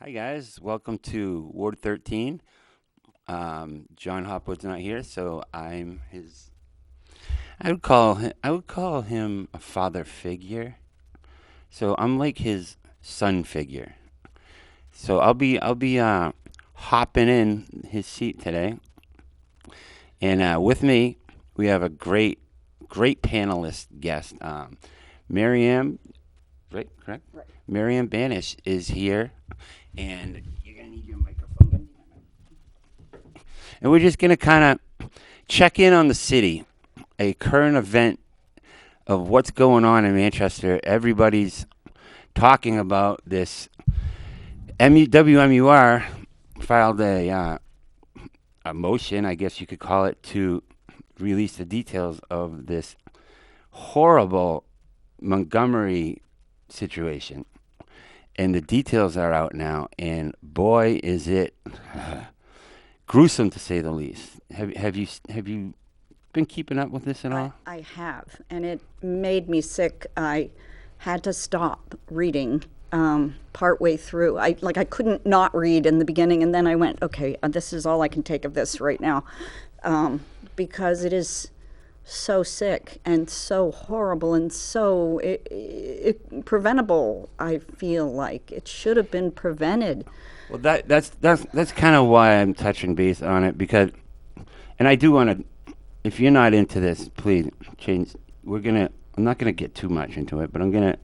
Hi guys, welcome to Ward 13. John Hopwood's not here, so I'm his. I would call him a father figure. So I'm like his son figure. So I'll be hopping in his seat today, and with me we have a great panelist guest. Mariam, right? Correct. Right. Miriam Banish is here, and you're gonna need your microphone. And we're just gonna kind of check in on the city, a current event of what's going on in Manchester. Everybody's talking about this. WMUR filed a motion, I guess you could call it, to release the details of this horrible Montgomery situation. And the details are out now, and boy, is it gruesome to say the least. Have you been keeping up with this at I, all? I have, and it made me sick. I had to stop reading partway through. I couldn't not read in the beginning, and then I went, okay, this is all I can take of this right now, because it is so sick and so horrible and so preventable. I feel like it should have been prevented. Well, that's kind of why I'm touching base on it because, and I do want to. If you're not into this, please change. I'm not gonna get too much into it, but I'm gonna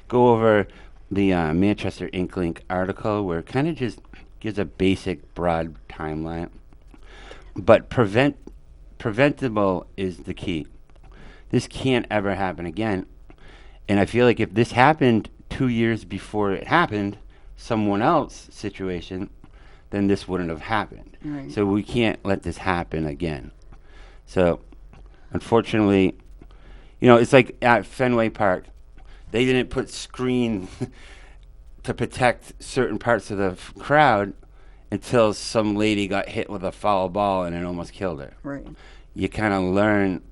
go over the Manchester Inklink article where it kind of just gives a basic, broad timeline. But preventable is the key. This can't ever happen again. And I feel like if this happened 2 years before it happened, someone else situation, then this wouldn't have happened. Right. So we can't let this happen again. So unfortunately, it's like at Fenway Park. They didn't put screen to protect certain parts of the crowd until some lady got hit with a foul ball and it almost killed her. Right. You kind of learn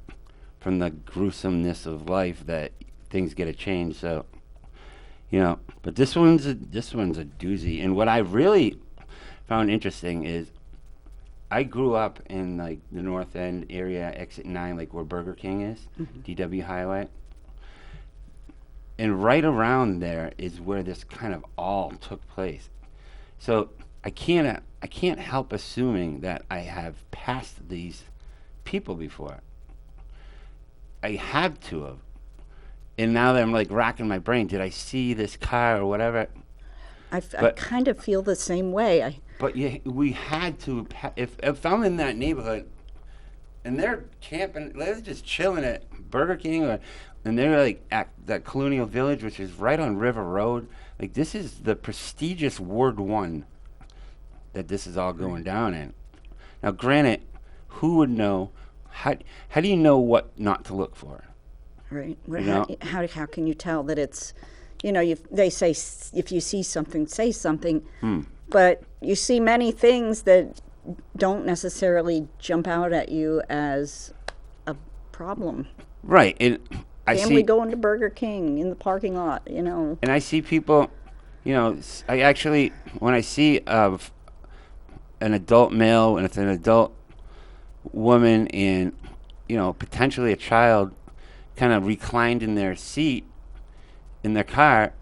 from the gruesomeness of life that things get to change. So, but this one's a doozy. And what I really found interesting is I grew up in like the North End area, Exit 9, like where Burger King is, DW Highway. And right around there is where this kind of all took place. So I can't help assuming that I have passed these people before. I had to have. And now that I'm like racking my brain, did I see this car or whatever? I But kind of feel the same way. but yeah, we had to. If I'm in that neighborhood and they're camping, they're just chilling at Burger King, and they're like at that Colonial Village, which is right on River Road. Like this is the prestigious Ward One that this is all going down in. Now, granted, who would know? How do you know what not to look for? Right. You know, How can you tell that it's, they say if you see something, say something, but you see many things that don't necessarily jump out at you as a problem. right? And I Family see, going to Burger King in the parking lot, and I see people. I actually when I see of an adult male and it's an adult woman and potentially a child kind of reclined in their seat in their car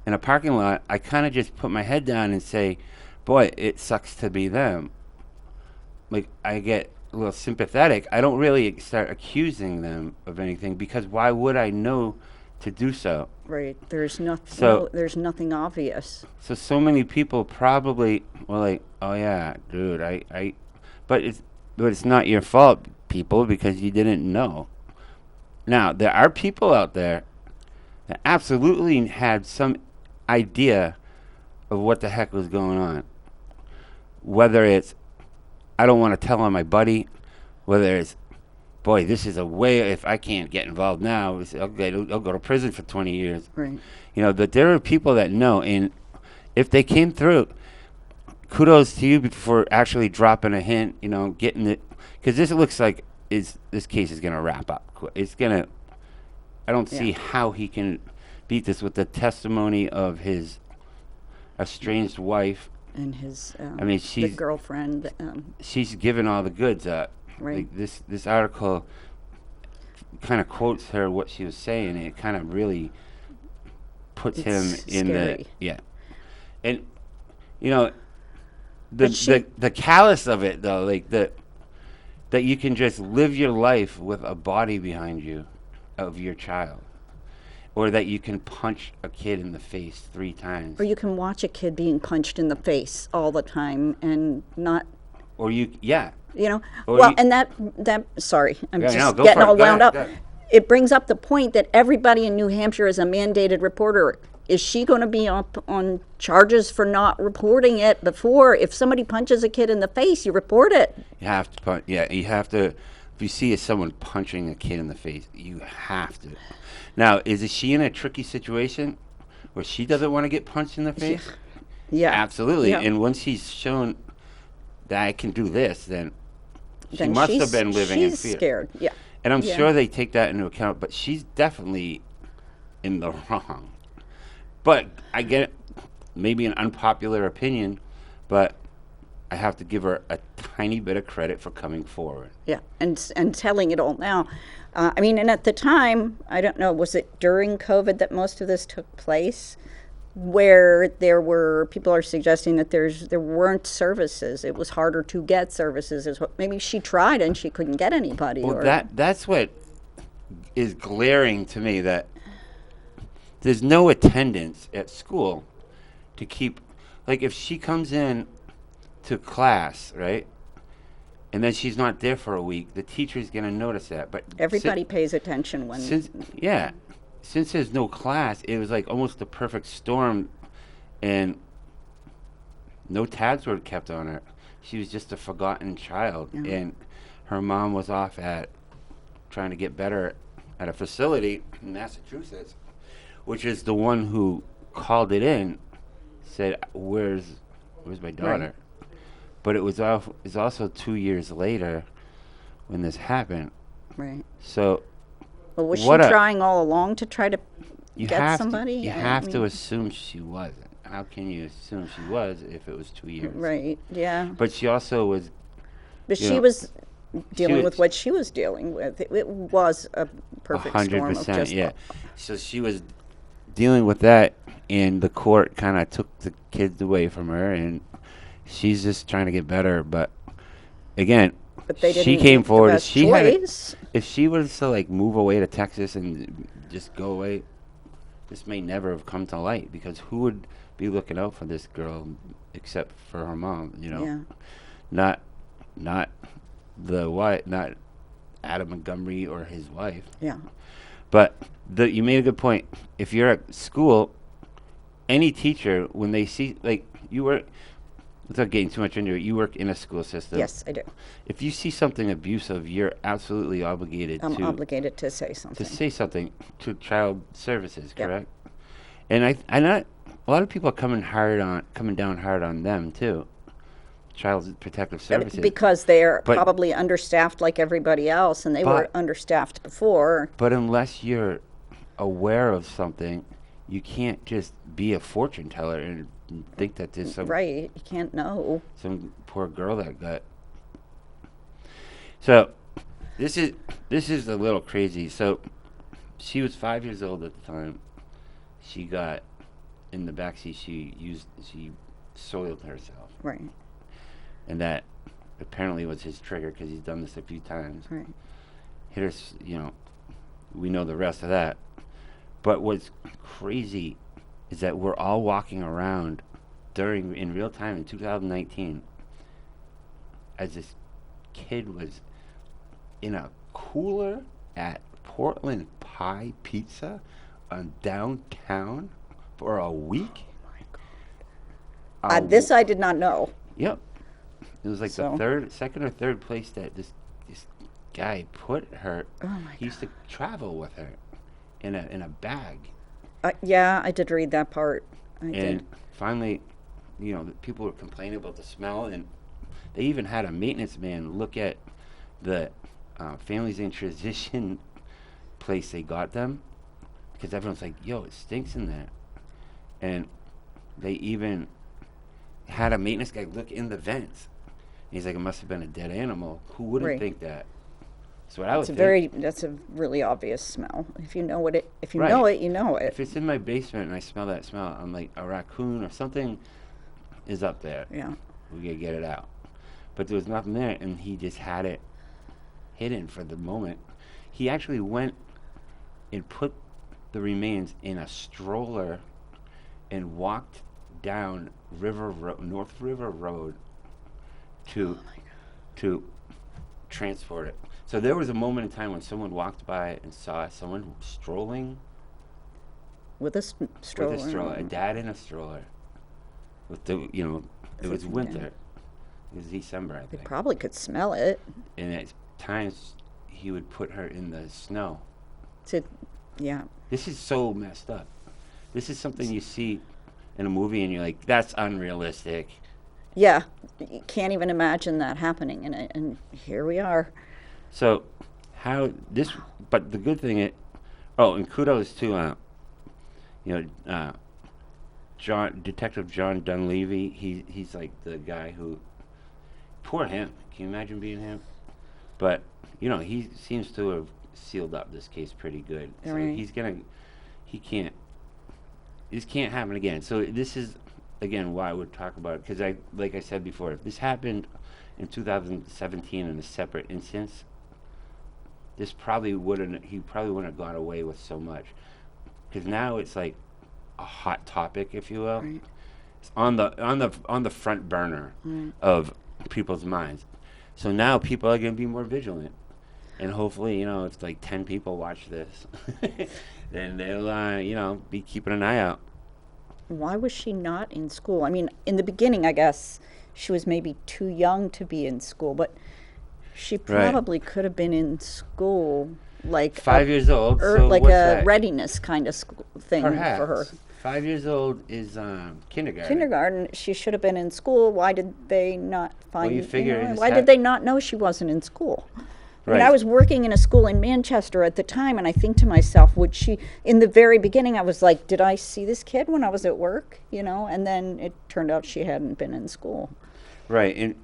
in a parking lot, I kind of just put my head down and say, boy, it sucks to be them. Like, I get a little sympathetic. I don't really start accusing them of anything because why would I know to do so? Right. There's nothing. So, No, there's nothing obvious. so many people probably were like, oh yeah, dude, but it's not your fault, people, because you didn't know. Now, there are people out there that absolutely had some idea of what the heck was going on. Whether it's, I don't want to tell on my buddy, whether it's, boy, this is a way, if I can't get involved now, I'll go to prison for 20 years. Right. That there are people that know, and if they came through, kudos to you for actually dropping a hint, getting it, because this looks like this case is going to wrap up. It's going to, I don't Yeah. see how he can beat this with the testimony of his estranged wife. And his I mean, the girlfriend. She's given all the goods up. Right. Like this article kind of quotes her what she was saying, and it kind of really puts him in scary. and you know the callous of it though, like that you can just live your life with a body behind you of your child, or that you can punch a kid in the face 3 times, Or you can watch a kid being punched in the face all the time and not, or and that sorry, I'm Yeah, just no, go getting for it. all Go wound ahead, up. go ahead. It brings up the point that everybody in New Hampshire is a mandated reporter. Is she going to be up on charges for not reporting it before? If somebody punches a kid in the face, you report it. You have to punch. Yeah, you have to. If you see someone punching a kid in the face, you have to. Now, is she in a tricky situation where she doesn't want to get punched in the face? Yeah. Absolutely. Yeah. And once he's shown that I can do this, then she Then must she's- have been living in she's fear. scared. Yeah. And I'm Yeah. sure they take that into account, but she's definitely in the wrong. But I get it, maybe an unpopular opinion, but I have to give her a tiny bit of credit for coming forward. Yeah, and telling it all now. I mean, and at the time, I don't know, was it during COVID that most of this took place, where people are suggesting that there weren't services. It was harder to get services. Is what maybe she tried and she couldn't get anybody. Well, or that's what is glaring to me, that there's no attendance at school to keep, like if she comes in to class, right, and then she's not there for a week, the teacher's going to notice that. But everybody pays attention when. Since there's no class, it was like almost the perfect storm, and no tags were kept on her. She was just a forgotten child, and her mom was off at trying to get better at a facility in Massachusetts, which is the one who called it in, said, "Where's my daughter?" Right. But it was also 2 years later when this happened. Right. So Well, was she what a- trying all along to try to you get have somebody? To, you I have to mean- assume she wasn't. How can you assume she was if it was 2 years? Right. Yeah. But she also was. But you she know, was dealing was- with what she was dealing with. It was a perfect storm of just. Yeah. So she was dealing with that, and the court kind of took the kids away from her, and she's just trying to get better. But again, But they she didn't came make the forward. best She had choice. if she was to like move away to Texas and just go away, this may never have come to light, because who would be looking out for this girl except for her mom? Yeah. Not the wife, not Adam Montgomery or his wife. Yeah. But you made a good point. If you're at school, any teacher, when they see, like, you work, without getting too much into it, you work in a school system. Yes, I do. If you see something abusive, you're absolutely obligated I'm obligated to say something. to child services, Yep. correct? And a lot of people are coming down hard on them too. Child Protective Services. Because they're But- probably understaffed like everybody else, and they were But- understaffed before. But unless you're aware of something, you can't just be a fortune teller and think that there's some Right. You can't know. poor girl that got. So this is a little crazy. So she was 5 years old at the time. She got in the backseat. She soiled herself, Right. and that apparently was his trigger, because he's done this a few times. Right. Hit her, we know the rest of that. But what's crazy is that we're all walking around in real time in 2019 as this kid was in a cooler at Portland Pie Pizza on downtown for a week. This I did not know. Yep. It was like So- the second or third place that this guy put her. Oh my He used to travel with her in a bag. Yeah, I did read that part. I And did. finally, the people were complaining about the smell, and they even had a maintenance man look at the families in transition place they got them, because everyone's like, "Yo, it stinks in there," and they even had a maintenance guy look in the vents. He's like, it must have been a dead animal. Who wouldn't Right. think that? That's what I would It's a think. that's a really obvious smell. If you know if you Right. know it, you know it. If it's in my basement and I smell that smell, I'm like, a raccoon or something is up there. Yeah. We gotta get it out. But there was nothing there, and he just had it hidden for the moment. He actually went and put the remains in a stroller and walked down North River Road to to transport it. So there was a moment in time when someone walked by and saw someone strolling With a stroller. with a stroller, a dad in a stroller. With the it was winter. It was December, I They think. probably could smell it. And at times he would put her in the snow. Yeah. This is so messed up. This is something you see in a movie and you're like, that's unrealistic. Yeah. You can't even imagine that happening, and here we are. So but the good thing and kudos to Detective John Dunleavy. He's like the guy who, poor him. Can you imagine being him? But he seems to have sealed up this case pretty good. So Right. This can't happen again. So this is again why I would talk about it, because like I said before, if this happened in 2017 in a separate instance, he probably wouldn't have gone away with so much, because now it's like a hot topic, if you will. Right. It's on the front burner of people's minds. So now people are going to be more vigilant, and hopefully, if like 10 people watch this, then they'll be keeping an eye out. Why was she not in school? I mean, in the beginning, I guess she was maybe too young to be in school, but she probably could have been in school, like 5 years old, or so like what's a that? readiness kind of thing Perhaps. for her. 5 years old is kindergarten. Kindergarten, she should have been in school. Why did they not find? you figure this why did they not know she wasn't in school? I mean, Right. I was working in a school in Manchester at the time, and I think to myself, would she? In the very beginning, I was like, did I see this kid when I was at work? And then it turned out she hadn't been in school. Right, and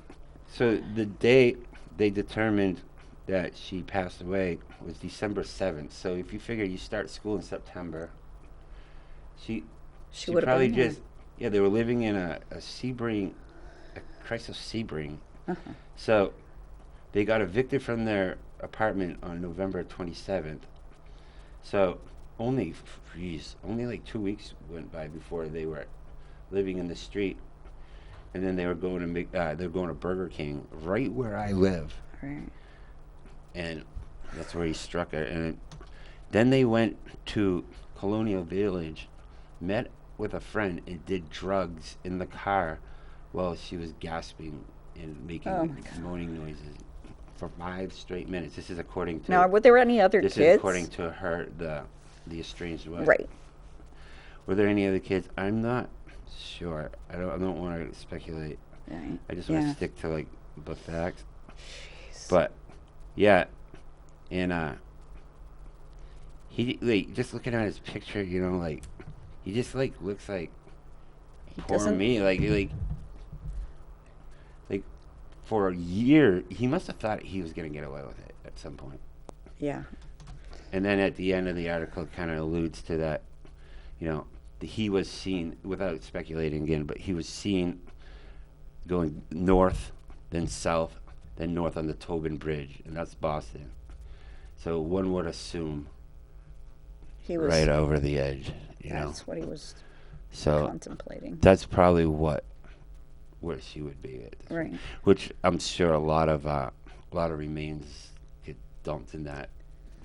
so the day they determined that she passed away was December 7th. So if you figure you start school in September, she would have probably been there. just they were living in a Sebring, a Chrysler Sebring. Uh-huh. So they got evicted from their apartment on November 27th. So only like 2 weeks went by before they were living in the street, and then they were going to Burger King right where I live, Right. and that's where he struck her. And then they went to Colonial Village, met with a friend, and did drugs in the car while she was gasping and making Oh my God. moaning noises for 5 straight minutes. This is according to Now, were there any other this kids? is according to her, the estranged wife. Right. Were there any other kids? I'm not sure. I don't want to speculate. Right. I just want Yeah. to stick to like the facts. But yeah, and he like just looking at his picture, like he just like looks like He poor doesn't- me. Like for a year, he must have thought he was gonna get away with it at some point. Yeah. And then at the end of the article, it kind of alludes to that, he was seen, without speculating again, but he was seen going north, then south, then north on the Tobin Bridge, and that's Boston. So one would assume He was. right over the edge, That's what he was So contemplating. that's probably where she would be at. This Right. point, which I'm sure a lot of remains get dumped in that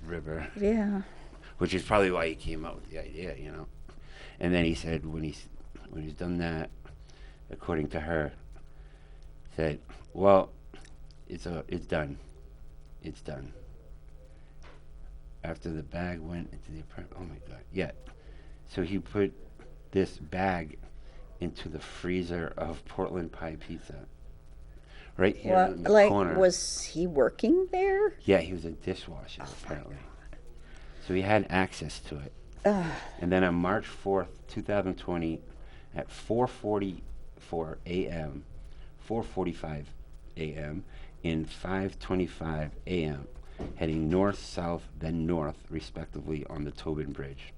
river. Yeah. Which is probably why he came up with the idea, And then he said when he's done that, according to her, said, "Well, it's done. It's done." After the bag went into the apartment, oh my God, yeah. So he put this bag into the freezer of Portland Pie Pizza, right here Well, in the like, corner. was he working there? Yeah, he was a dishwasher apparently. So he had access to it. Ugh. And then on March 4th, 2020, at 4:40 4:44 a.m., 4:45 a.m., and 5:25 a.m., heading north, south, then north, respectively, on the Tobin Bridge.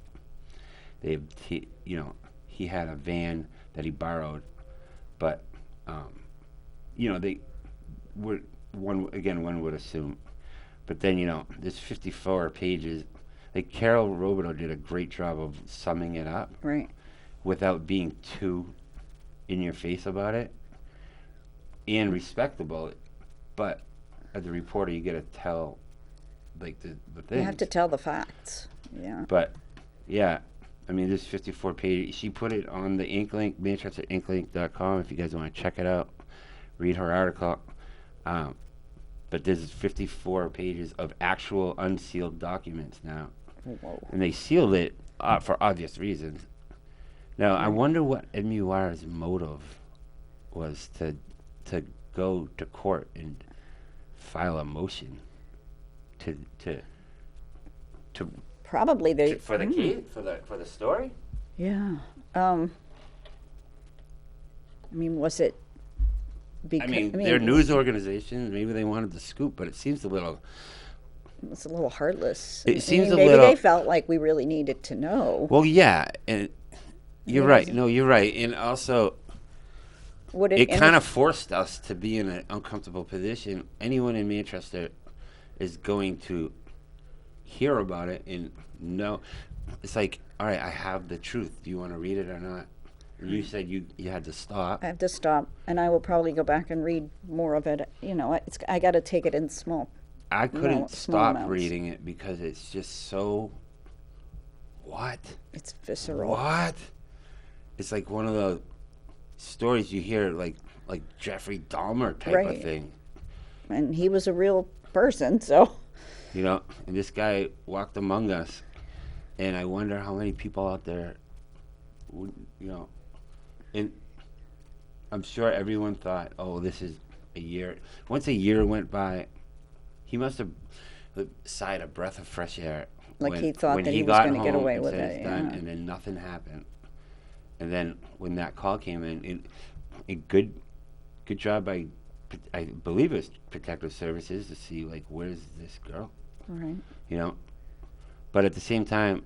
He had a van that he borrowed, but they were one would assume. But then there's 54 pages. Like Carol Robideau did a great job of summing it up, Right. without being too in your face about it and respectable. But as a reporter, you got to tell like the things. You have to tell the facts. Yeah. But yeah, I mean, there's 54 pages. She put it on the ink link, ManchesterInkLink.com, if you guys want to check it out, read her article. But there's 54 pages of actual unsealed documents now. Whoa. And they sealed it for obvious reasons. Now, I wonder what MUR's motive was to go to court and file a motion to Probably they for the case, for the story. Yeah. I mean, was it? I mean, they're news organizations. Maybe they wanted the scoop, but it seems a little. It's a little heartless. It seems a maybe little. They felt like we really needed to know. Well, yeah, and you're right. No, you're right, and also. It kind of forced us to be in an uncomfortable position. Anyone in Manchester is going to hear about it and know. It's like, all right, I have the truth. Do you want to read it or not? And you said you had to stop. I have to stop, and I will probably go back and read more of it. I got to take it in small. I couldn't stop amounts. reading it because it's just so. What? It's visceral. What? It's like one of the stories you hear, like Jeffrey Dahmer type of thing. And he was a real person, so. And this guy walked among us, and I wonder how many people out there would, and I'm sure everyone thought, oh, this is a year. Once a year went by, he must have sighed a breath of fresh air. Like he thought when that he was got going to get home away and with said it. it's done, and then nothing happened. And then when that call came in, a good job by, I believe it was Protective Services, to see, like, where's this girl? Right. But at the same time,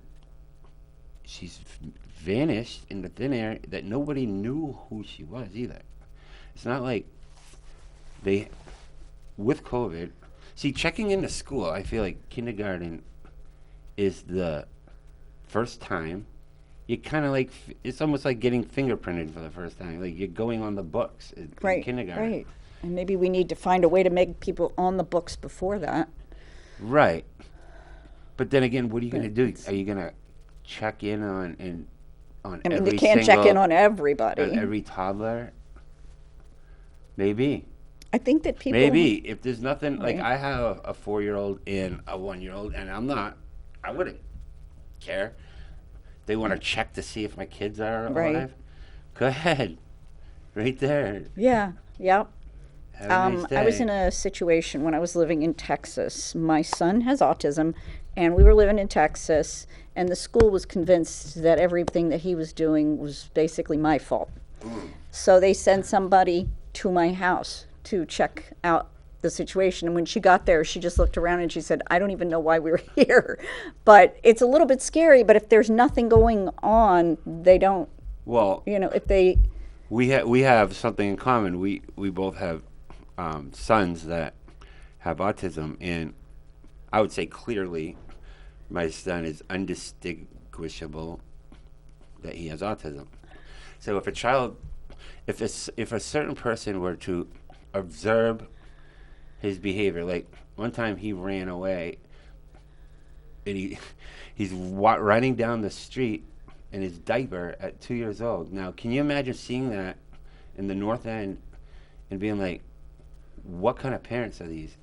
she's vanished in the thin air that nobody knew who she was either. It's not like with COVID, see, checking into school, I feel like kindergarten is the first time you kind of like, it's almost like getting fingerprinted for the first time. Like you're going on the books in kindergarten. Right. And maybe we need to find a way to make people on the books before that. Right. But then again, what are you going to do? Are you going to check in on every they can't check in on everybody. On every toddler? Maybe. I think that people... Maybe. If there's nothing... Right. Like, I have a 4-year-old and a 1-year-old, and I wouldn't care. They want to check to see if my kids are alive. Right. Go ahead. Right there. Yeah. Yep. Have a nice day. I was in a situation when I was living in Texas. My son has autism, and we were living in Texas, and the school was convinced that everything that he was doing was basically my fault. So they sent somebody to my house to check out the situation. And when she got there, she just looked around and she said, I don't even know why we were here. But it's a little bit scary, but if there's nothing going on, they don't, if they... We have something in common. We both have sons that have autism, and I would say clearly my son is undistinguishable that he has autism. So if a certain person were to observe his behavior, like one time he ran away, and he's running down the street in his diaper at 2 years old. Now, can you imagine seeing that in the North End and being like, what kind of parents are these?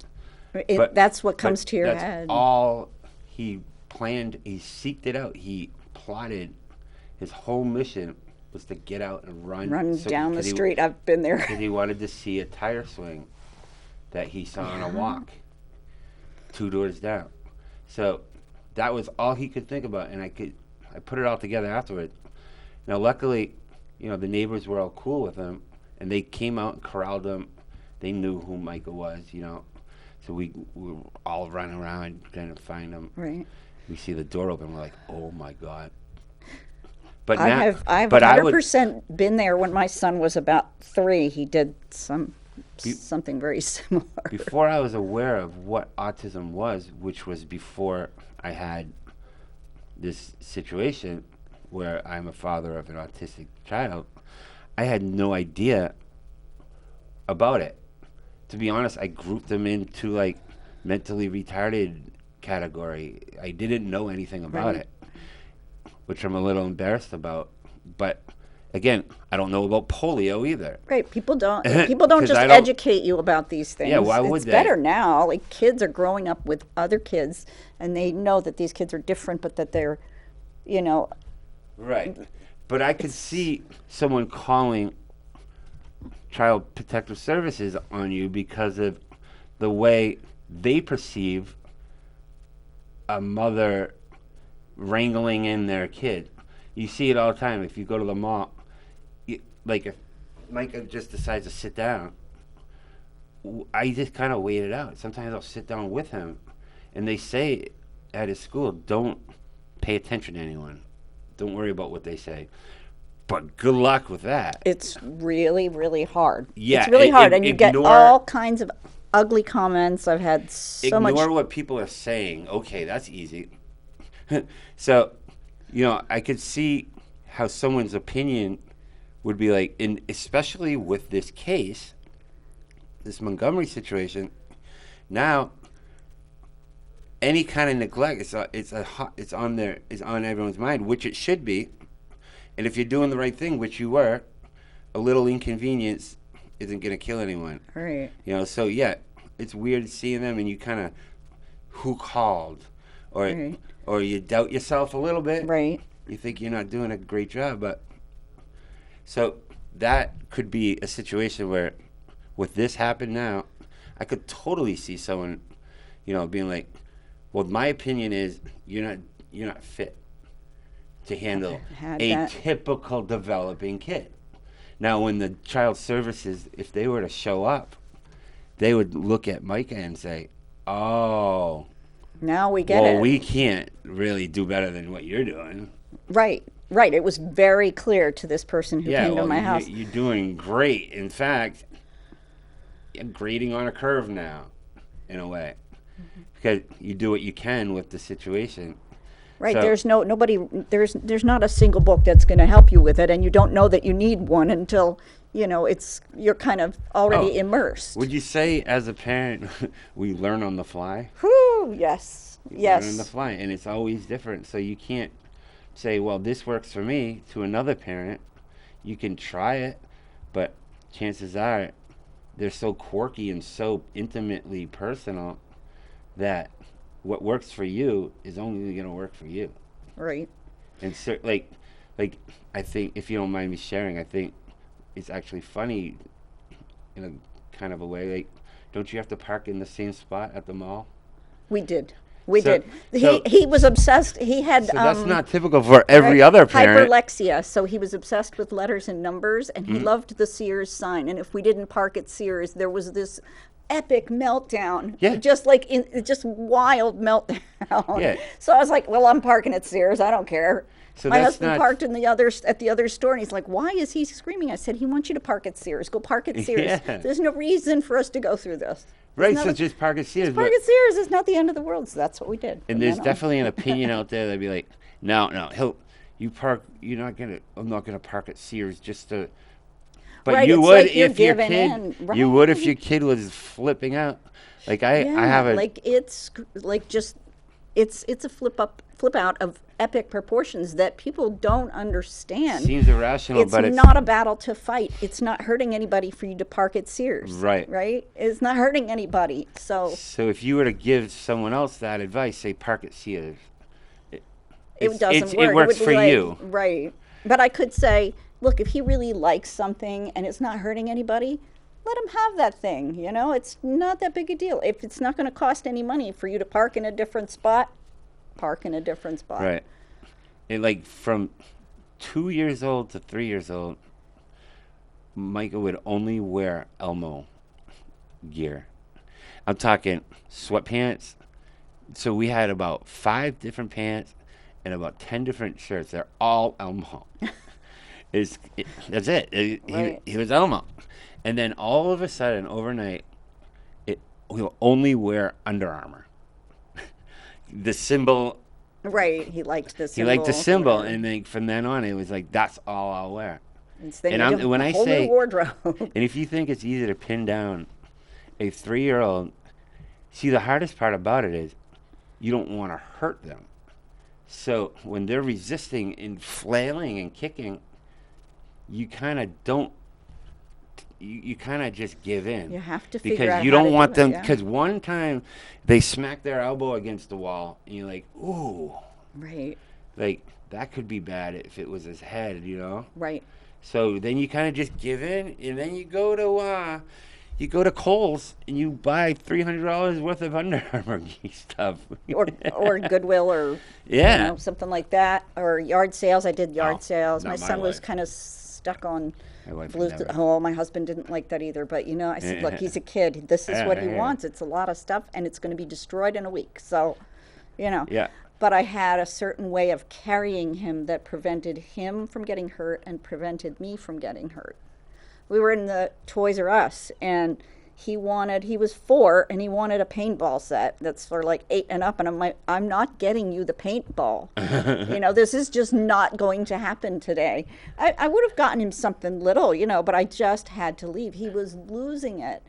That's what comes to your head. That's all he planned. He seeked it out. He plotted. His whole mission was to get out and run down the street. I've been there. Because he wanted to see a tire swing that he saw on a walk 2 doors down. So that was all he could think about, and I put it all together afterwards. Now, luckily, the neighbors were all cool with him, and they came out and corralled him. They knew who Michael was, So we were all running around trying to find him. Right. We see the door open. We're like, oh my God. But I've but 100% been there when my son was about 3. He did something very similar. Before I was aware of what autism was, which was before I had this situation where I'm a father of an autistic child, I had no idea about it. To be honest, I grouped them into like mentally retarded category. I didn't know anything about it, which I'm a little embarrassed about. But again, I don't know about polio either. Right. People don't just educate you about these things. Yeah, why would they? It's better now. Like, kids are growing up with other kids, and they know that these kids are different, but that they're, Right. But I could see someone calling Child Protective Services on you because of the way they perceive a mother wrangling in their kid. You see it all the time. If you go to the mall, like if Micah just decides to sit down, I just kind of wait it out. Sometimes I'll sit down with him, and they say at his school, don't pay attention to anyone. Don't worry about what they say. But good luck with that. It's really, really hard. Yeah, it's really hard, and you get all kinds of ugly comments. I've had so much. Ignore what people are saying. Okay, that's easy. So, I could see how someone's opinion would be like, and especially with this case, this Montgomery situation. Now, any kind of neglect, it's on everyone's mind, which it should be. And if you're doing the right thing, which you were, a little inconvenience isn't going to kill anyone. Right. So yeah, it's weird seeing them, and you kind of, who called? Or you doubt yourself a little bit. Right. You think you're not doing a great job, but so that could be a situation where, with this happen now, I could totally see someone, being like, well, my opinion is you're not fit to handle a typical developing kid. Now, when the child services, if they were to show up, they would look at Micah and say, oh, now we get it. Well, we can't really do better than what you're doing. Right. It was very clear to this person who came to my house. You're doing great. In fact, you're grading on a curve now, in a way, because you do what you can with the situation. Right. So, there's not a single book that's going to help you with it, and you don't know that you need one until you're kind of already immersed. Would you say, as a parent, we learn on the fly? Whew, yes. Learn on the fly, and it's always different. So you can't say, well, this works for me, to another parent. You can try it, but chances are they're so quirky and so intimately personal that what works for you is only going to work for you. Right. And so, like I think, if you don't mind me sharing, I think it's actually funny in a kind of a way. Like, don't you have to park in the same spot at the mall? We did. He was obsessed. He had. So that's not typical for every other parent. Hyperlexia. So he was obsessed with letters and numbers, and he loved the Sears sign. And if we didn't park at Sears, there was this epic meltdown. Yeah. Just wild meltdown. Yeah. So I was like, well, I'm parking at Sears. I don't care. So my husband parked at the other store, and he's like, why is he screaming? I said, he wants you to park at Sears. Go park at Sears. Yeah. There's no reason for us to go through this. Right, so just park at Sears. Park at Sears is not the end of the world, so that's what we did. And there's definitely an opinion out there that'd be like, no, I'm not gonna park at Sears just to. But right, you would like if your kid. Right. You would if your kid was flipping out. Like I have a. Like it's a flip out of epic proportions that people don't understand. Seems irrational, but it's not a battle to fight. It's not hurting anybody for you to park at Sears. Right. Right? It's not hurting anybody. So if you were to give someone else that advice, say park at Sears, it doesn't work. It works for you. Right. But I could say, look, if he really likes something and it's not hurting anybody, let him have that thing. It's not that big a deal. If it's not going to cost any money for you to park in a different spot, park in a different spot. Right. And like from 2 years old to 3 years old, Micah would only wear Elmo gear. I'm talking sweatpants. So we had about 5 different pants and about 10 different shirts. They're all Elmo. That's it. Right. He was Elmo. And then all of a sudden, overnight, we'll only wear Under Armour. The symbol. Right. He liked the He symbol. liked the symbol, Yeah. and then from then on, it was like, that's all I'll wear. Then And you do when a I whole say, new wardrobe. and if you think it's easy to pin down a 3-year-old, see, the hardest part about it is you don't want to hurt them. So when they're resisting and flailing and kicking, you kind of don't. You kind of just give in. You have to figure because out you how don't to want do it, them. yeah. Because one time they smack their elbow against the wall, and you're like, ooh, Right. like that could be bad if it was his head, you know. Right. So then you kind of just give in, and then you go to Kohl's and you buy $300 worth of Under Armour stuff. Or Goodwill or Yeah. something like that, or yard sales. I did yard Oh, sales. not My my son was wife. kind of stuck on My wife blues. would never. Oh, my husband didn't like that either. But I said, look, he's a kid. This is what he Yeah. wants. It's a lot of stuff, and it's going to be destroyed in a week. So, Yeah. But I had a certain way of carrying him that prevented him from getting hurt and prevented me from getting hurt. We were in the Toys R Us, and he was 4, and he wanted a paintball set that's for like 8 and up, and I'm like, I'm not getting you the paintball. This is just not going to happen today. I would have gotten him something little, but I just had to leave. He was losing it.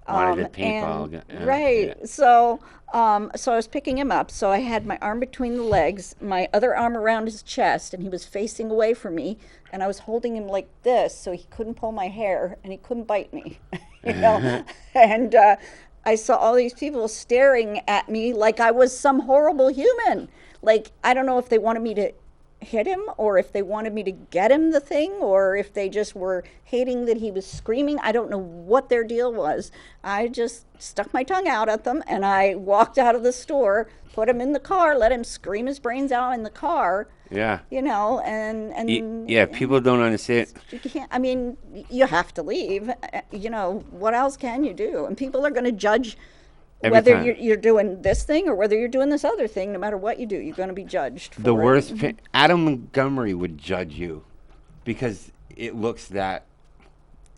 Wanted a paintball. Right. Yeah. So I was picking him up. So I had my arm between the legs, my other arm around his chest, and he was facing away from me. And I was holding him like this, so he couldn't pull my hair and he couldn't bite me. And I saw all these people staring at me like I was some horrible human. Like, I don't know if they wanted me to hit him or if they wanted me to get him the thing or if they just were hating that he was screaming. I don't know what their deal was. I just stuck my tongue out at them and I walked out of the store, put him in the car, let him scream his brains out in the car. Yeah. And Yeah, people don't understand. you can't, I mean, you have to leave. What else can you do? And people are going to judge Every whether time. you're doing this thing or whether you're doing this other thing. No matter what you do, you're going to be judged for The it. worst. Adam Montgomery would judge you because it looks that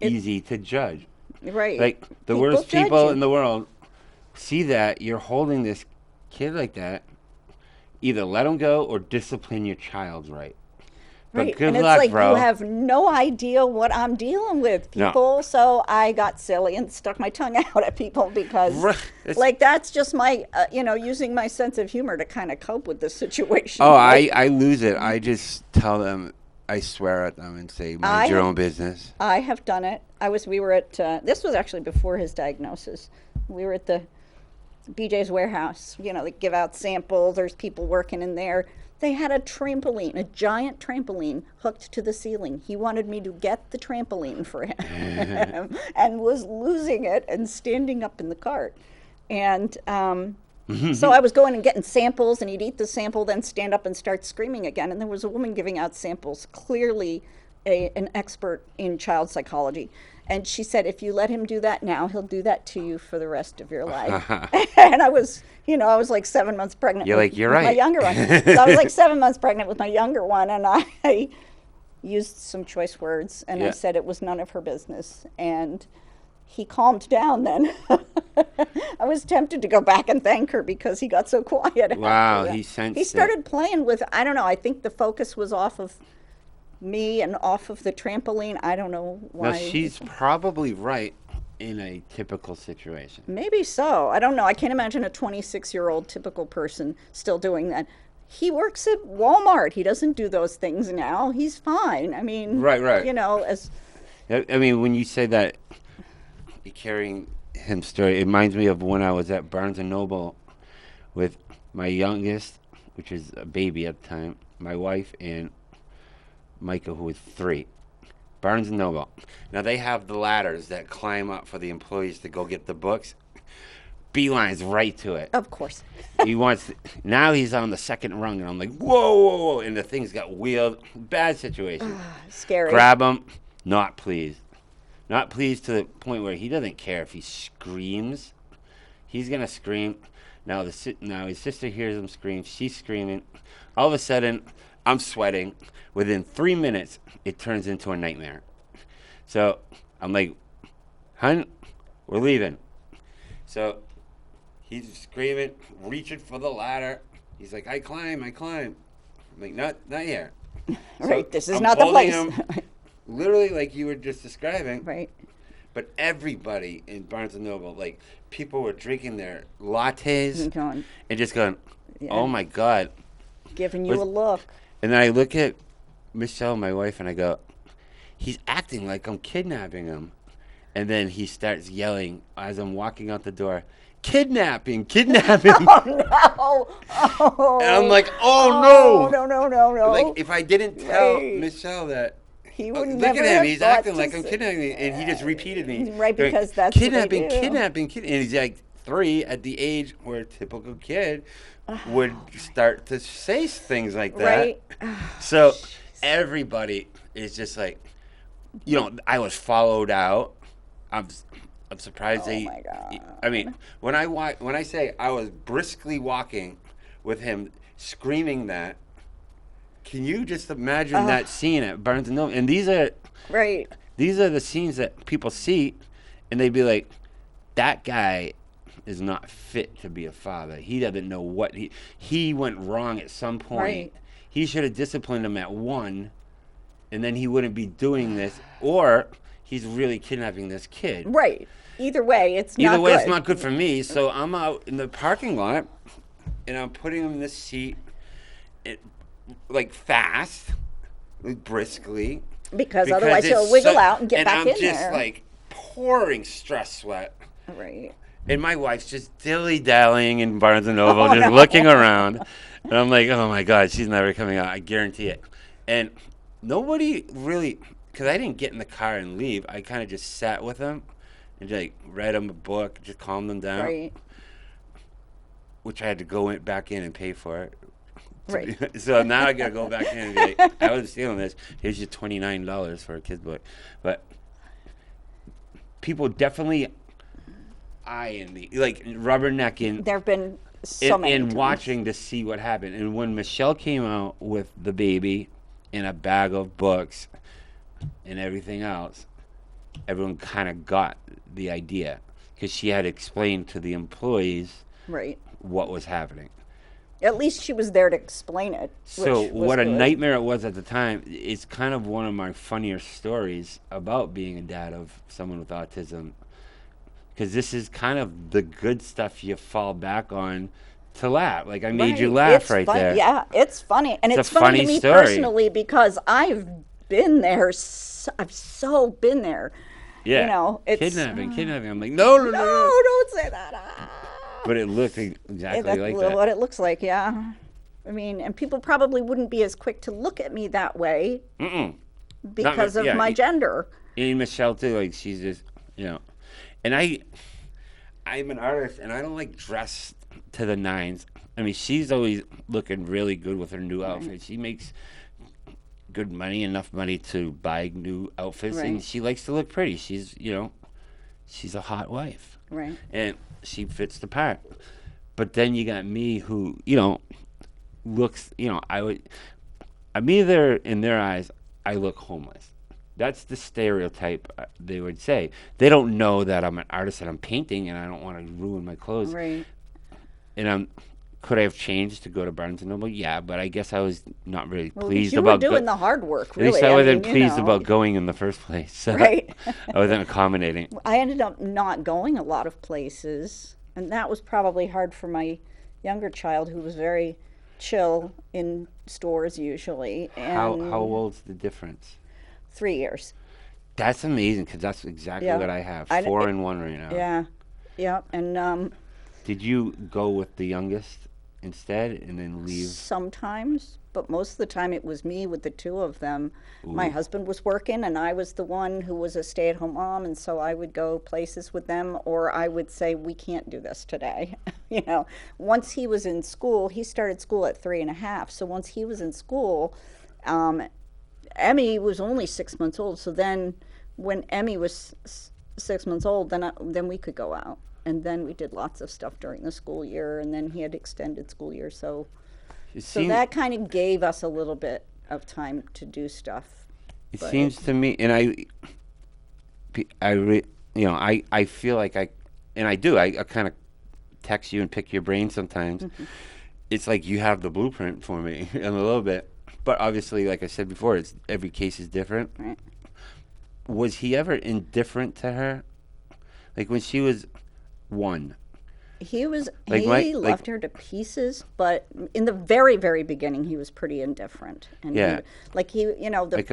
easy to judge. Right. Like the People worst judge people you. in the world see that you're holding this kid like that. Either let him go or discipline your child right. But Right. good And it's luck, like bro. you have no idea what I'm dealing with, No. people. So I got silly and stuck my tongue out at people because, Right. It's- like, that's just my, using my sense of humor to kind of cope with the situation. Oh, Like, I lose it. I just tell them, I swear at them and say, mind your own business. I have done it. We were at, this was actually before his diagnosis. We were at the BJ's warehouse. They give out samples. There's people working in there. They had a trampoline, a giant trampoline hooked to the ceiling. He wanted me to get the trampoline for him and was losing it and standing up in the cart. And so I was going and getting samples, and he'd eat the sample, then stand up and start screaming again. And there was a woman giving out samples, clearly an expert in child psychology. And she said, if you let him do that now, he'll do that to you for the rest of your life. And I was like 7 months pregnant. You're like, you're with my right. younger one. So I was like 7 months pregnant with my younger one, and I used some choice words, and I Yeah. said it was none of her business. And he calmed down then. I was tempted to go back and thank her because he got so quiet. after Wow, that. he sensed He it. started playing with, I don't know, I think the focus was off of me and off of the trampoline. I don't know why. Now, she's probably right in a typical situation. Maybe so. I don't know. I can't imagine a 26-year-old typical person still doing that. He works at Walmart. He doesn't do those things now. He's fine. I mean, Right. as I mean, when you say that, you're carrying him story, it reminds me of when I was at Barnes & Noble with my youngest, which is a baby at the time, my wife, and Micah, who was 3. Barnes & Noble. Now, they have the ladders that climb up for the employees to go get the books. Beelines right to it. of course. Now he's on the second rung, and I'm like, whoa, and the thing's got wheeled. Bad situation. Scary. Grab him, not pleased. Not pleased to the point where he doesn't care if he screams. He's gonna scream. Now his sister hears him scream. She's screaming. All of a sudden, I'm sweating. Within 3 minutes, it turns into a nightmare. So I'm like, "Hun, we're leaving." So he's screaming, reaching for the ladder. He's like, "I climb, I climb." I'm like, "Not here." Right. So This is I'm not the holding place. him, literally like you were just describing. Right. But everybody in Barnes and Noble, like people were drinking their lattes And going, and just going, yeah, "Oh my God!" giving you a look. And then I look at Michelle, my wife, and I go, "He's acting like I'm kidnapping him." And then he starts yelling as I'm walking out the door, "Kidnapping, kidnapping!" Oh no! Oh. And I'm like, "Oh no!" No! Like if I didn't tell Right. Michelle that. He Oh, would look never at him. have He's thought acting to like I'm say- kidnapping me. And he just repeated me. Right, going, because that's what they kidnapping, do. kidnapping. And he's like 3 at the age where a typical kid would start to say things like that. Right. So everybody is just like, I was followed out. I'm surprised Oh my God. I mean, when I say I was briskly walking with him screaming that, can you just imagine that scene at Barnes and Noble? And these are Right. the scenes that people see, and they'd be like, "That guy is not fit to be a father. He doesn't know what he went wrong at some point. Right. He should have disciplined him at 1, and then he wouldn't be doing this, or he's really kidnapping this kid." Right. Either way, it's not Either way, good. it's not good for me. So I'm out in the parking lot, and I'm putting him in this seat, like fast, like briskly. Because otherwise he'll it's wiggle out and get and back I'm in just there. like pouring stress sweat. Right. And my wife's just dilly-dallying in Barnes & Noble, Oh, just no. looking around. And I'm like, oh, my God, she's never coming out. I guarantee it. And nobody really, because I didn't get in the car and leave. I kind of just sat with them and just, like, read them a book, just calmed them down. Right. Which I had to go back in and pay for it. Right. So now I got to go back in and be like, I was stealing this. Here's your $29 for a kid's book. But people definitely eyeing me, like rubbernecking There have been so many and times. watching to see what happened. And when Michelle came out with the baby and a bag of books and everything else, everyone kind of got the idea because she had explained to the employees Right. what was happening. At least she was there to explain it. So which was what a good. nightmare it was at the time. It's kind of one of my funnier stories about being a dad of someone with autism, because this is kind of the good stuff you fall back on to laugh. Like I made you laugh It's right fun- there. Yeah, it's funny, and It's it's a funny funny to me story. personally because I've been there. I've so been there. Yeah. You know, it's kidnapping. I'm like, no. No, don't say that. But it looked exactly That's like that. what it looks like. Yeah. I mean, and people probably wouldn't be as quick to look at me that way because of yeah, my gender. And Michelle too, like she's just, and I'm an artist and I don't like dress to the nines. I mean, she's always looking really good with her new outfit. She makes good money, enough money to buy new outfits, and Right. she likes to look pretty. She's, she's a hot wife, Right. and she fits the part. But then you got me, who, looks, I'm either in their eyes, I look homeless. That's the stereotype they would say. They don't know that I'm an artist and I'm painting, and I don't want to ruin my clothes. Right. And could I have changed to go to Barnes and Noble? Yeah, but I guess I was not really Well, pleased you about were doing the hard work, At really. least I wasn't mean, pleased about going in the first place. So Right. I wasn't accommodating. I ended up not going a lot of places, and that was probably hard for my younger child, who was very chill in stores usually. And How old's the difference? 3 years. That's amazing, because that's exactly Yeah. what I have. I- 4 and 1 right now. Yeah, and Did you go with the youngest instead and then leave? sometimes, but most of the time it was me with the two of them. My husband was working, and I was the one who was a stay-at-home mom, and so I would go places with them, or I would say, we can't do this today. Once he was in school, he started school at 3.5, so once he was in school, Emmy was only 6 months old, so then when Emmy was 6 months old, then we could go out, and then we did lots of stuff during the school year, and then he had extended school year, so that kind of gave us a little bit of time to do stuff. It seems to me, and I feel like I kind of text you and pick your brain sometimes. Mm-hmm. It's like you have the blueprint for me in a little bit, but obviously, like I said before, every case is different. Right. Was he ever indifferent to her? Like when she was 1? He loved her to pieces, but in the very, very beginning, he was pretty indifferent. And yeah. I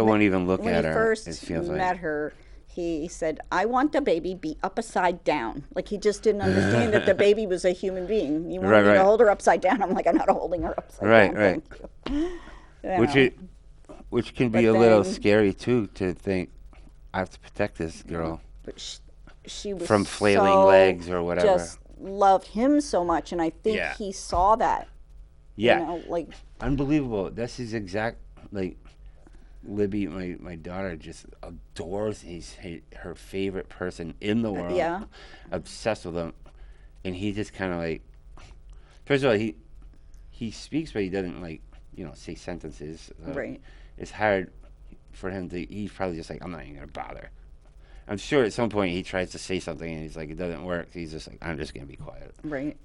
won't even look at her. When he first met her, he said, "I want the baby be up upside down." Like he just didn't understand that the baby was a human being. You want me to hold her upside down? I'm like, I'm not holding her upside down. Right. Which can be a little scary too, to think I have to protect this girl. But she was from flailing legs or whatever. Just loved him so much, and I think he saw that. Yeah. Unbelievable. That's his exact, like, Libby, my daughter, just adores he's her favorite person in the world. Yeah. Obsessed with him. And he just kind of like, first of all, he speaks, but he doesn't say sentences. Right. It's hard for him to, he's probably just like, I'm not even going to bother. I'm sure at some point he tries to say something and he's like, it doesn't work. He's just like, I'm just going to be quiet. Right.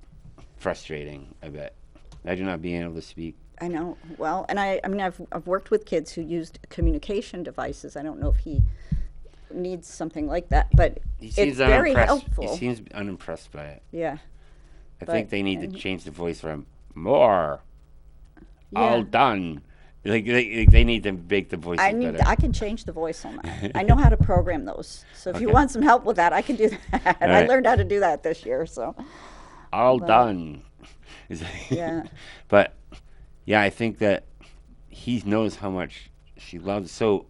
Frustrating, I bet. Imagine not being able to speak. I know. Well, and I've worked with kids who used communication devices. I don't know if he needs something like that, but it's very helpful. He seems unimpressed by it. Yeah. I think they need to change the voice from more. Yeah. All done. Like they need to make the voice better. I can change the voice on that. I know how to program those. So if you want some help with that, I can do that. Right. I learned how to do that this year. So. Done. Yeah. But yeah, I think that he knows how much she loves. So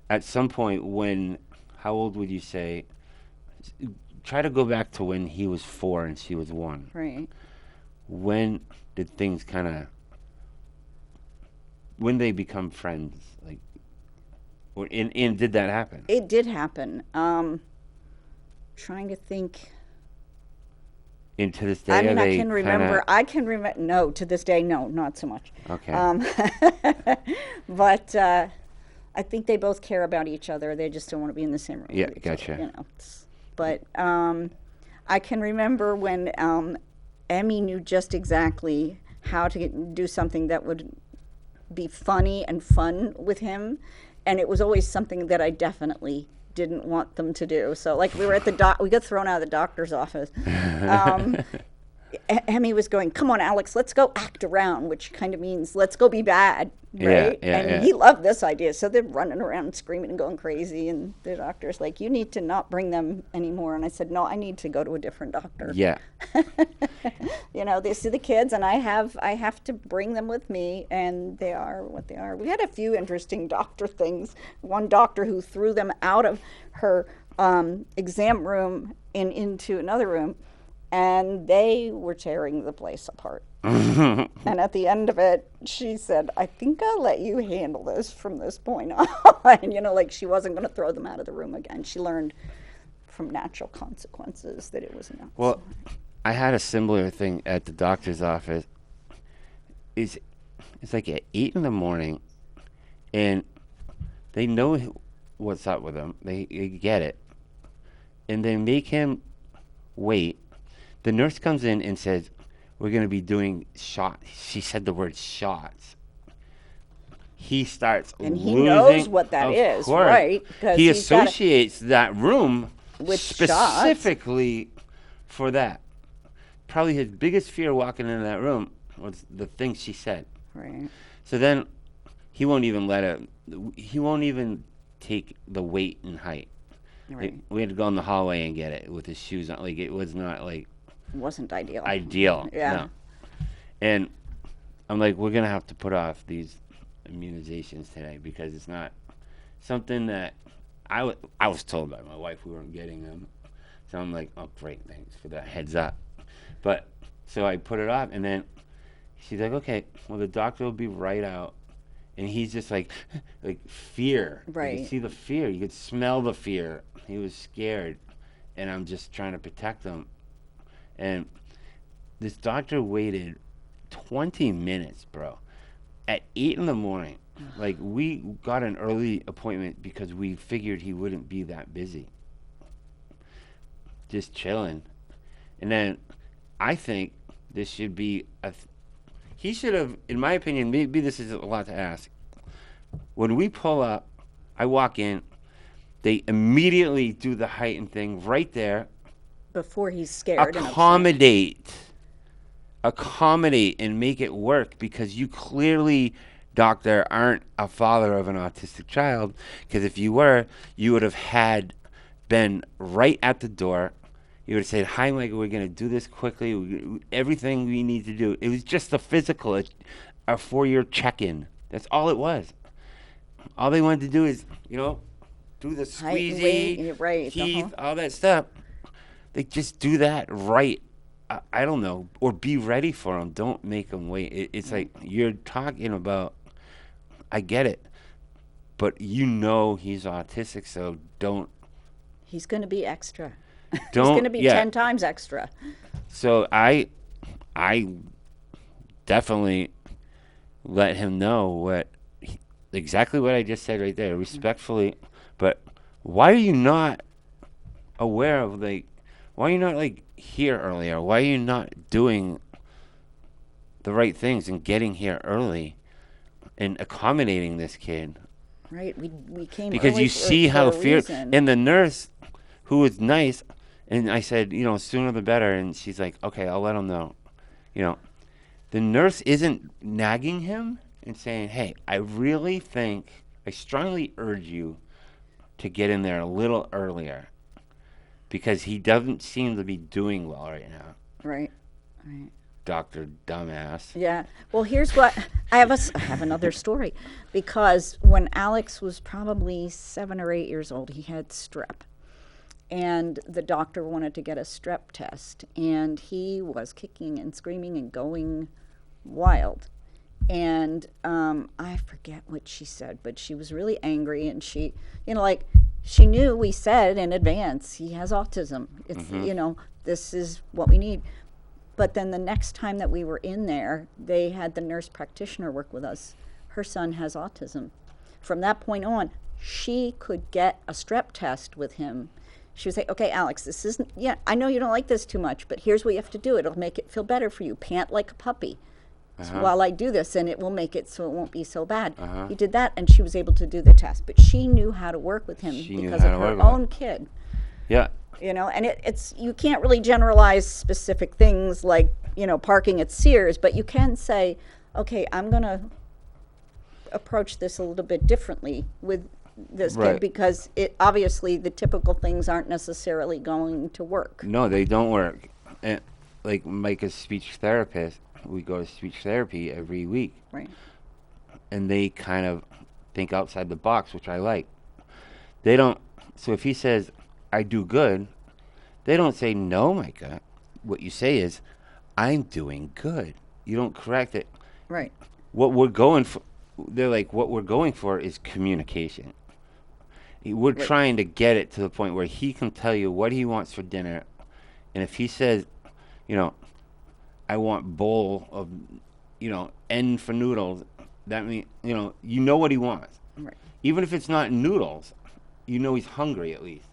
at some point how old would you say? Try to go back to when he was 4 and she was 1. Right. When did things when they become friends, like, and did that happen? It did happen. Trying to think. And to this day, I can remember. No, to this day, no, not so much. Okay. But I think they both care about each other. They just don't want to be in the same room. Yeah, with each gotcha. Other, But I can remember when Emmy knew just exactly how to do something that would be funny and fun with him, and it was always something that I definitely didn't want them to do. So, like, we were at we got thrown out of the doctor's office. Emmy was going, "Come on, Alex, let's go act around," which kind of means let's go be bad, right? And he loved this idea. So they're running around screaming and going crazy, and the doctor's like, "You need to not bring them anymore." And I said, "No, I need to go to a different doctor." Yeah. They see the kids, and I have to bring them with me, and they are what they are. We had a few interesting doctor things. One doctor who threw them out of her exam room and into another room, and they were tearing the place apart. And at the end of it, she said, "I think I'll let you handle this from this point on." Like she wasn't going to throw them out of the room again. She learned from natural consequences that it was not. Well, I had a similar thing at the doctor's office. It's like at 8 a.m, and they know what's up with him. They get it, and they make him wait. The nurse comes in and says, "We're going to be doing shots." She said the word shots. He starts and he knows what that is, course. Right? He associates that room with specifically shots. For that. Probably his biggest fear walking into that room was the thing she said. Right. So then he won't even he won't even take the weight and height. Right. We had to go in the hallway and get it with his shoes on. Like, it was not like... It wasn't ideal. Yeah. No. And I'm like, we're going to have to put off these immunizations today because it's not something that I was told by my wife we weren't getting them. So I'm like, oh, great, thanks for that heads up. But so I put it off, and then she's like, okay, well, the doctor will be right out and he's just like fear. You Right. could see the fear. You could smell the fear. He was scared, and I'm just trying to protect him. And this doctor waited 20 minutes, bro, at 8 in the morning. Like, we got an early appointment because we figured he wouldn't be that busy. Just chilling. And then I think this should be he should have, in my opinion, maybe this is a lot to ask. When we pull up, I walk in, they immediately do the heightened thing right there. Before he's scared. Accommodate and make it work, because you clearly, doctor, aren't a father of an autistic child, because if you were, you would have been right at the door. You would have said, "Hi, Michael, we're going to do this quickly. Everything we need to do." It was just a physical, a 4-year check-in. That's all it was. All they wanted to do is, do the squeezy, right, teeth, all that stuff. They just do that right. I don't know. Or be ready for them. Don't make them wait. It's like you're talking about, I get it, but he's autistic, so don't. He's going to be extra. Don't, he's going to be 10 times extra. So I definitely let him know exactly what I just said right there, respectfully. But why are you not aware of, why are you not here earlier? Why are you not doing the right things and getting here early and accommodating this kid? Right, we came because early you see how fear. reason. And the nurse, who was nice, and I said, sooner the better. And she's like, okay, I'll let him know. The nurse isn't nagging him and saying, hey, I strongly urge you to get in there a little earlier, because he doesn't seem to be doing well right now. Right. Dr. Dumbass. Yeah. Well, here's what I have another story, because when Alex was probably 7 or 8 years old, he had strep. And the doctor wanted to get a strep test, and he was kicking and screaming and going wild. And I forget what she said, but she was really angry, and she, she knew we said in advance, he has autism. It's, this is what we need. But then the next time that we were in there, they had the nurse practitioner work with us. Her son has autism. From that point on, she could get a strep test with him. She would say, okay, Alex, this isn't, I know you don't like this too much, but here's what you have to do. It'll make it feel better for you. Pant like a puppy while I do this, and it will make it so it won't be so bad. He did that, and she was able to do the test. But she knew how to work with him because of her own kid. Yeah. And it's you can't really generalize specific things like, parking at Sears, but you can say, okay, I'm going to approach this a little bit differently with this kid, because obviously the typical things aren't necessarily going to work. No, they don't work. And like Mike is speech therapist, we go to speech therapy every week. Right. And they kind of think outside the box, which I like. They don't. So if he says, I do good, they don't say, no, Micah. What you say is, I'm doing good. You don't correct it. Right. What we're going for, they're like, what we're going for is communication. We're trying to get it to the point where he can tell you what he wants for dinner. And if he says, I want bowl of, N for noodles, that means, you know what he wants. Right. Even if it's not noodles, he's hungry at least.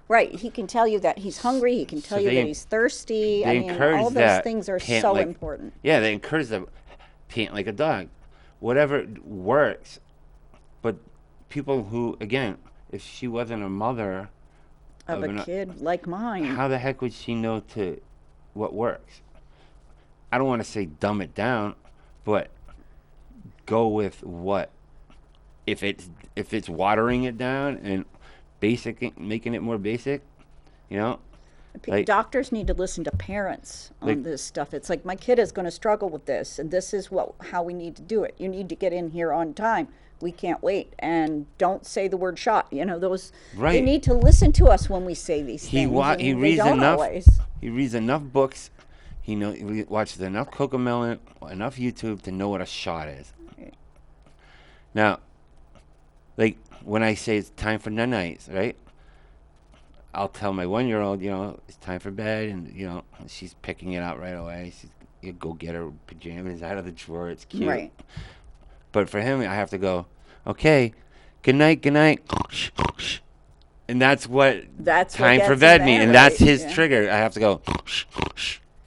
Right. He can tell you that he's hungry. He can tell you that he's thirsty. All those things are so important. Yeah, they encourage them, pant like a dog. Whatever works. But people who, again, if she wasn't a mother of a kid like mine, how the heck would she know what works? I don't want to say dumb it down, but go with what. If it's watering it down and making it more basic, doctors need to listen to parents on this stuff. It's like, my kid is going to struggle with this, and this is how we need to do it. You need to get in here on time. We can't wait. And don't say the word shot. Those. Right. They need to listen to us when we say these things. He reads enough. Always. He reads enough books. He watches enough Cocomelon, enough YouTube to know what a shot is. Now, like when I say it's time for nights, right? I'll tell my 1-year-old, it's time for bed, and she's picking it up right away. You go get her pajamas out of the drawer. It's cute. Right. But for him, I have to go, okay, good night, and that's what time for bed means, and that's his trigger. I have to go,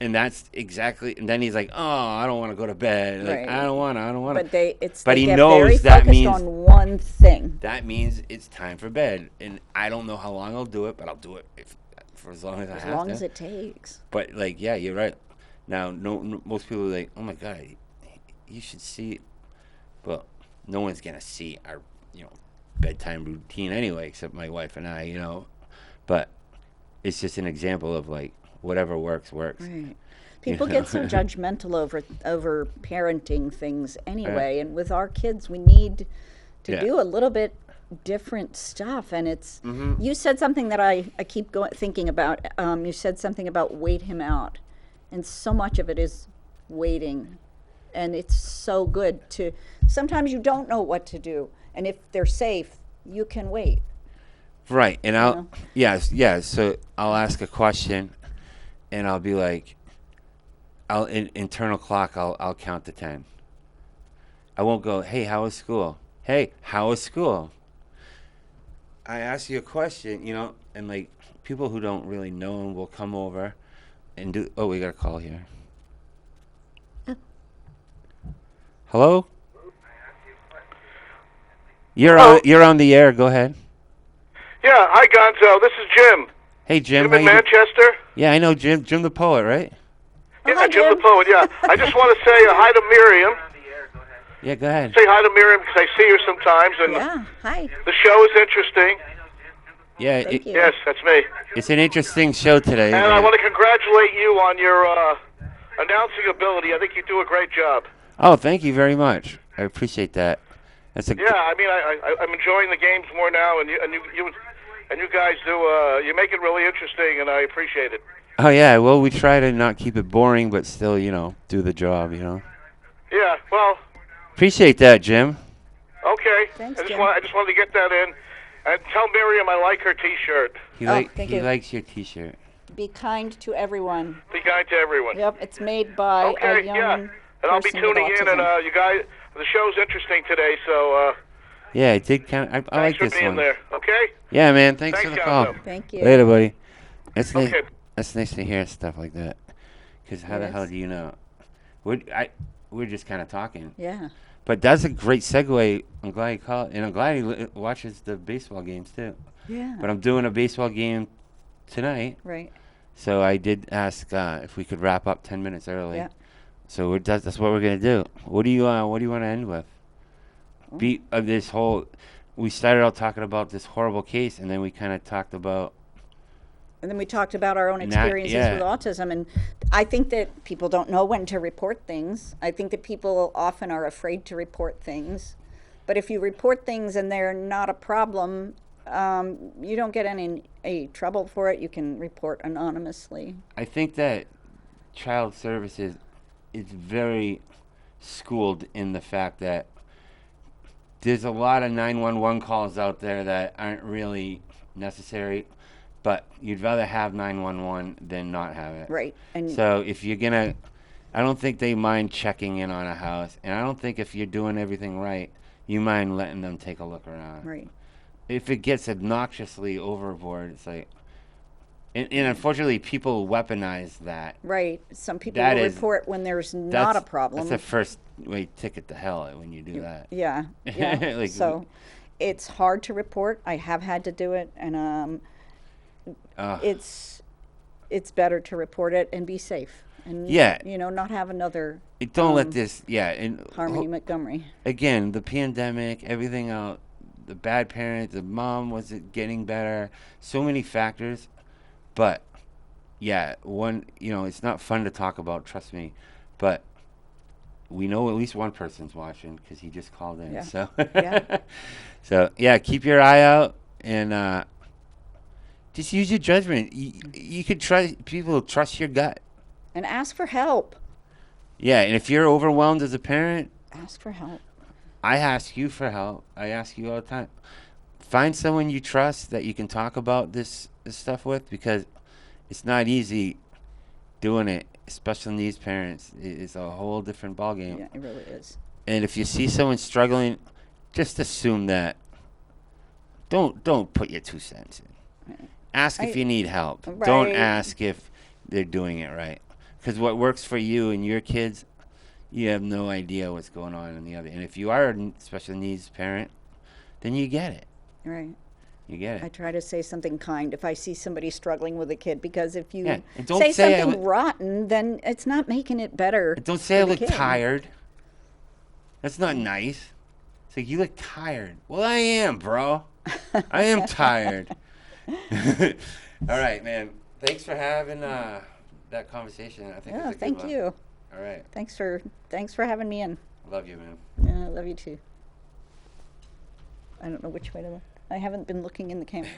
and that's exactly. And then he's like, oh, I don't want to go to bed. Like, Right. I don't want to. But he get knows very that focused means on one thing. that means it's time for bed, and I don't know how long I'll do it, but I'll do it for as long as I have to. As long as it takes. But yeah, you're right. Now, no, most people are like, oh my God, you should see it. Well, no one's gonna see our bedtime routine anyway, except my wife and I. But it's just an example of like whatever works. Right. People get so judgmental over parenting things anyway, and with our kids, we need to do a little bit different stuff. And it's you said something that I keep thinking about. You said something about wait him out, and so much of it is waiting, and it's so good to. Sometimes you don't know what to do, and if they're safe, you can wait. Right, and yes. So I'll ask a question, and I'll be like, internal clock. I'll count to 10. I won't go, hey, how was school? Hey, how was school? I ask you a question, and like people who don't really know him will come over and do. Oh, we got a call here. Hello? You're on the air. Go ahead. Yeah, hi Gonzo. This is Jim. Hey Jim. Jim in Manchester. Yeah, I know Jim. Jim the poet, right? Yeah, hi, Jim the poet. Yeah, I just want to say hi to Miriam. Yeah, go ahead. Say hi to Miriam because I see her sometimes, and Hi. the show is interesting. Yeah. Thank you. Yes, that's me. It's an interesting show today. And I want to congratulate you on your announcing ability. I think you do a great job. Oh, thank you very much. I appreciate that. That's Yeah, I mean, I'm enjoying the games more now, and you guys do. You make it really interesting, and I appreciate it. Oh yeah. Well, we try to not keep it boring, but still, do the job. Yeah. Well. Appreciate that, Jim. Okay. Thanks, I Jim. just wanted to get that in, and tell Miriam I like her T-shirt. Thank He you. likes your T-shirt. Be kind to everyone. Be kind to everyone. Yep, it's made by Okay. a young Yeah. And I'll be person with tuning in, and autism. you guys, the show's interesting today, so Yeah, I did kind of. I like thanks for this being one. there. Okay. Yeah, man. Thanks for Thanks, the call. Gonzo. Thank you. Later, buddy. That's nice. Okay. That's nice to hear stuff like that. Because how the Yes. hell do you know? We're just kind of talking. Yeah. But that's a great segue. I'm glad you called, and I'm glad he watches the baseball games too. Yeah. But I'm doing a baseball game tonight, Right. so I did ask if we could wrap up 10 minutes early. Yeah. So that's what we're gonna do. What do you want to end with? This whole. We started out talking about this horrible case, and then we kind of talked about. And then we talked about our own experiences with autism, and I think that people don't know when to report things. I think that people often are afraid to report things, but if you report things and they're not a problem, you don't get any trouble for it. You can report anonymously. I think that child services is very schooled in the fact that there's a lot of 911 calls out there that aren't really necessary, but you'd rather have 911 than not have it. Right. And So if you're going to, I don't think they mind checking in on a house, and I don't think if you're doing everything right, you mind letting them take a look around. right. If it gets obnoxiously overboard, it's like, and unfortunately, people weaponize that. Right. Some people That will is- report when there's not a problem. That's the first way ticket to hell when you do that. Yeah. Yeah. Like, so it's hard to report. I have had to do it, and Ugh. it's better to report it and be safe, and Yeah. not have another Don't let this, and Harmony Montgomery. again, the pandemic, everything out, the bad parent, the mom wasn't getting better, so many factors, but yeah, it's not fun to talk about, trust me, but we know at least one person's watching because he just called in. Yeah. So, Yeah. so yeah, keep your eye out and just use your judgment. You could trust your gut. And ask for help. Yeah, and if you're overwhelmed as a parent, Ask for help. I ask you for help. I ask you all the time. Find someone you trust that you can talk about this stuff with, because it's not easy doing it. Special needs parents is a whole different ballgame. Yeah, it really is. And if you see someone struggling, just assume that. Don't put your 2 cents in. Right. Ask if you need help. Right. Don't ask if they're doing it right. Because what works for you and your kids, you have no idea what's going on in the other. And if you are a special needs parent, then you get it. Right. You get I it. try to say something kind if I see somebody struggling with a kid, because if you Yeah, and don't say say something rotten, then it's not making it better. And don't say I for the look kid. tired. That's not nice. It's like, you look tired. Well, I am, bro. I am tired. All right, man. Thanks for having that conversation. I think Yeah, it's a good thank one. you. All right. Thanks for having me in. Love you, man. Yeah, I love you too. I don't know which way to look. I haven't been looking in the camera.